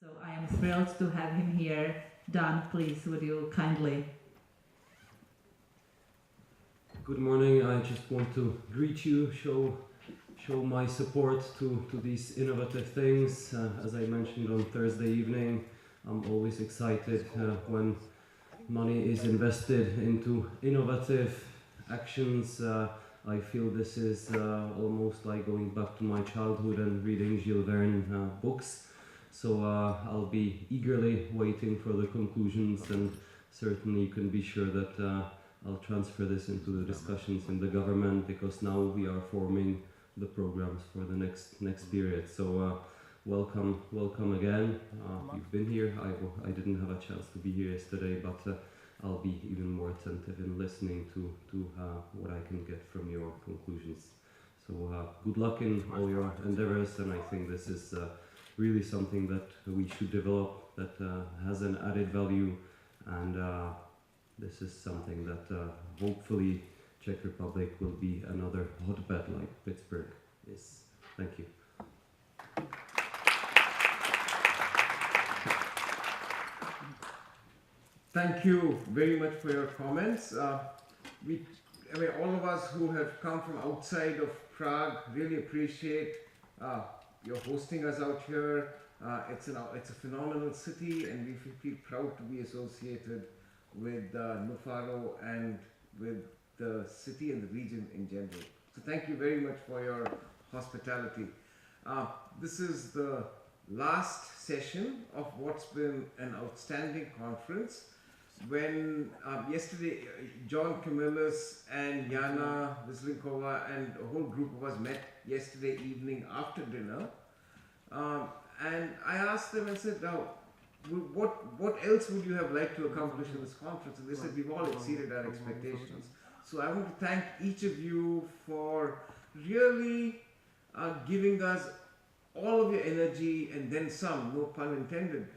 So I am thrilled to have him here. Dan, please, would you kindly? Good morning. I just want to greet you, show my support to these innovative things. As I mentioned on Thursday evening, I'm always excited when money is invested into innovative actions. I feel this is almost like going back to my childhood and reading Jules Verne books. So I'll be eagerly waiting for the conclusions, and certainly you can be sure that I'll transfer this into the discussions in the government, because now we are forming the programs for the next period. So welcome again. You've been here. I didn't have a chance to be here yesterday, but I'll be even more attentive in listening to what I can get from your conclusions. So good luck in all your endeavors, and I think this is really something that we should develop, that has an added value, and this is something that hopefully Czech Republic will be another hotbed like Pittsburgh is. Thank you. Thank you very much for your comments. All of us who have come from outside of Prague really appreciate your hosting us out here. It's a phenomenal city, and we feel proud to be associated with Nupharo and with the city and the region in general. So thank you very much for your hospitality. This is the last session of what's been an outstanding conference. When yesterday John Camillus and Yana Vislinkova and a whole group of us met yesterday evening after dinner, and I asked them and said, now, what else would you have liked to accomplish in this conference? And they said, we've all exceeded our expectations. So I want to thank each of you for really giving us all of your energy, and then some, no pun intended,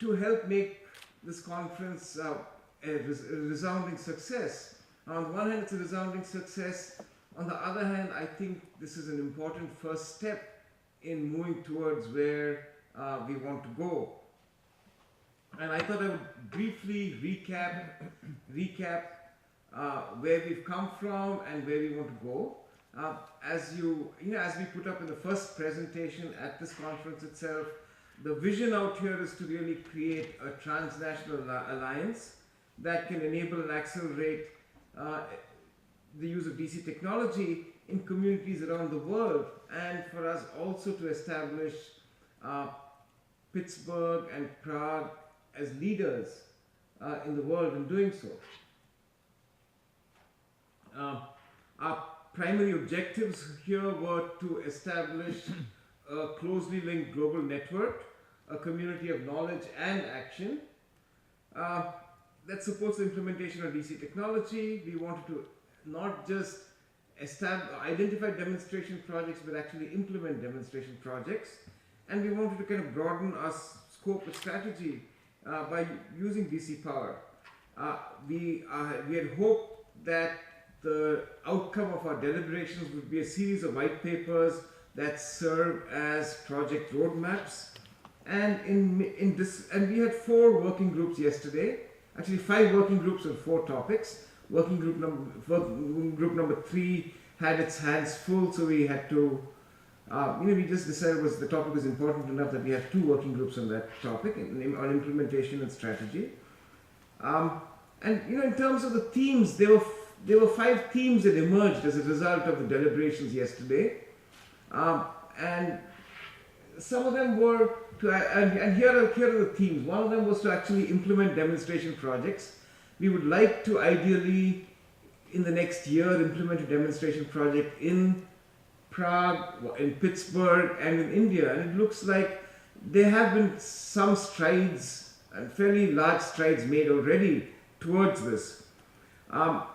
to help make this conference a resounding success. On the one hand, it's a resounding success. On the other hand, I think this is an important first step in moving towards where we want to go. And I thought I would briefly recap where we've come from and where we want to go. As we put up in the first presentation at this conference itself, the vision out here is to really create a transnational alliance that can enable and accelerate the use of DC technology in communities around the world, and for us also to establish Pittsburgh and Prague as leaders in the world in doing so. Our primary objectives here were to establish a closely linked global network, a community of knowledge and action that supports the implementation of DC technology. We wanted to not just identify demonstration projects, but actually implement demonstration projects. And we wanted to kind of broaden our scope of strategy by using DC power. We had hoped that the outcome of our deliberations would be a series of white papers that serve as project roadmaps. And we had 4 working groups yesterday, actually 5 working groups on 4 topics. Working group number 3 had its hands full, so we had to, we just decided the topic was important enough that we have 2 working groups on that topic, on implementation and strategy. And in terms of the themes, there were 5 themes that emerged as a result of the deliberations yesterday. And some of them were and here are the themes. One of them was to actually implement demonstration projects. We would like to ideally, in the next year, implement a demonstration project in Prague, in Pittsburgh, and in India. And it looks like there have been some strides, and fairly large strides made already towards this. All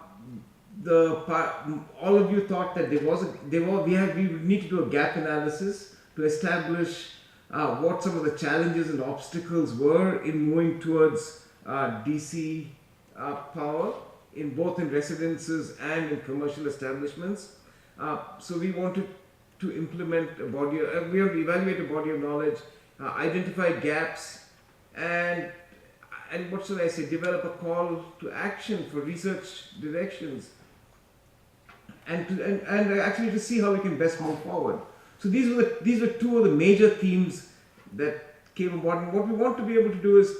of you thought that we would need to do a gap analysis to establish what some of the challenges and obstacles were in moving towards DC power, both in residences and in commercial establishments. So we wanted to implement we have to evaluate a body of knowledge identify gaps, and what should I say, develop a call to action for research directions, and actually to see how we can best move forward. So these were two of the major themes that came about. And what we want to be able to do is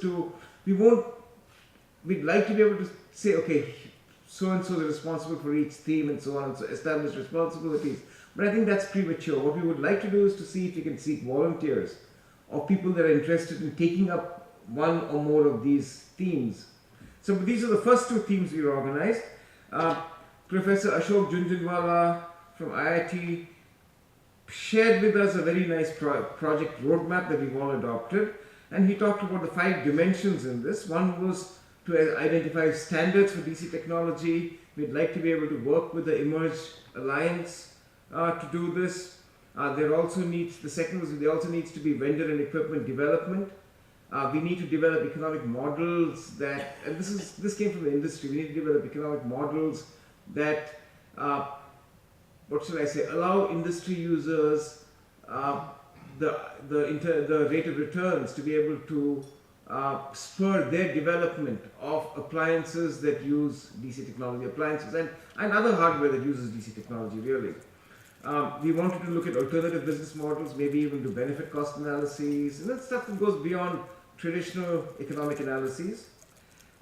we'd like to be able to say, okay, so and so is responsible for each theme and so on, and so establish responsibilities. But I think that's premature. What we would like to do is to see if we can seek volunteers or people that are interested in taking up one or more of these themes. So these are the first two themes we organized. Professor Ashok Junjunwala from IIT shared with us a very nice project roadmap that we've all adopted, and he talked about the 5 dimensions in this. One was to identify standards for DC technology. We'd like to be able to work with the Emerge Alliance to do this. The second was there also needs to be vendor and equipment development. We need to develop economic models that, and this came from the industry, we need to develop economic models that, allow industry users the rate of returns to be able to spur their development of appliances that use DC technology, appliances and other hardware that uses DC technology really. We wanted to look at alternative business models, maybe even do benefit cost analyses, and that stuff that goes beyond traditional economic analyses.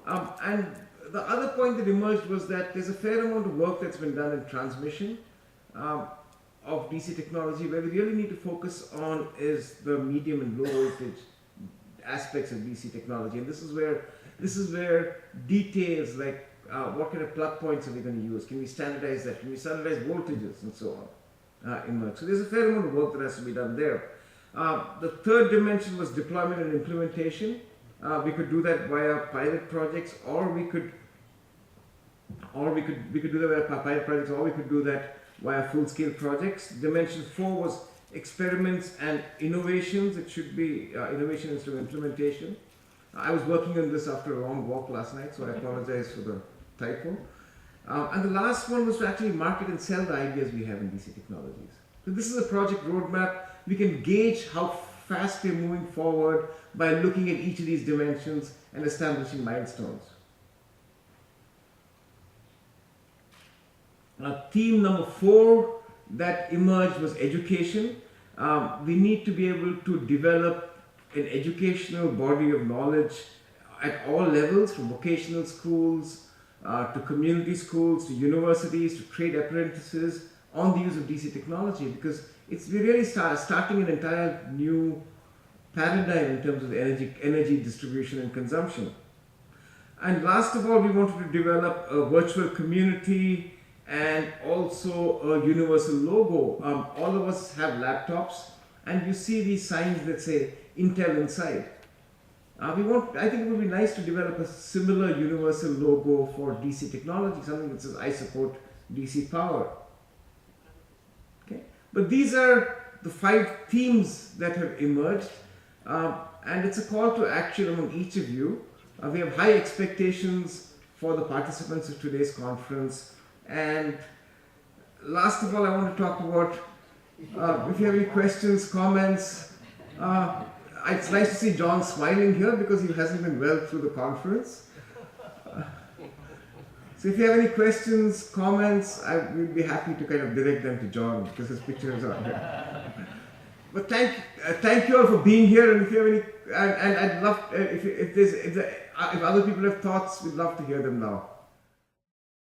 And the other point that emerged was that there's a fair amount of work that's been done in transmission of DC technology. Where we really need to focus on is the medium and low voltage aspects of DC technology, and this is where details like what kind of plug points are we going to use? Can we standardize that? Can we standardize voltages and so on? Emerge. So there's a fair amount of work that has to be done there. The third dimension was deployment and implementation. We could do that via pilot projects, or we could do that via pilot projects, or we could do that via full-scale projects. Dimension 4 was experiments and innovations. It should be innovation instead of implementation. I was working on this after a long walk last night, so I apologize for the typo. And the last one was to actually market and sell the ideas we have in DC technologies. So this is a project roadmap. We can gauge how fast we're moving forward by looking at each of these dimensions and establishing milestones. Theme number 4 that emerged was education. We need to be able to develop an educational body of knowledge at all levels, from vocational schools to community schools, to universities, to trade apprentices, on the use of DC technology, because we're really starting an entire new paradigm in terms of energy distribution and consumption. And last of all, we wanted to develop a virtual community and also a universal logo. All of us have laptops, and you see these signs that say Intel inside. I think it would be nice to develop a similar universal logo for DC technology, something that says I support DC power. Okay? But these are the 5 themes that have emerged, and it's a call to action among each of you. We have high expectations for the participants of today's conference. And last of all, I want to talk about, if you have any questions, comments. It's nice to see John smiling here because he hasn't been well through the conference. So if you have any questions, comments, we'd be happy to kind of direct them to John because his picture is on here. But thank you all for being here, and if you have any, and I'd love if other people have thoughts, we'd love to hear them now.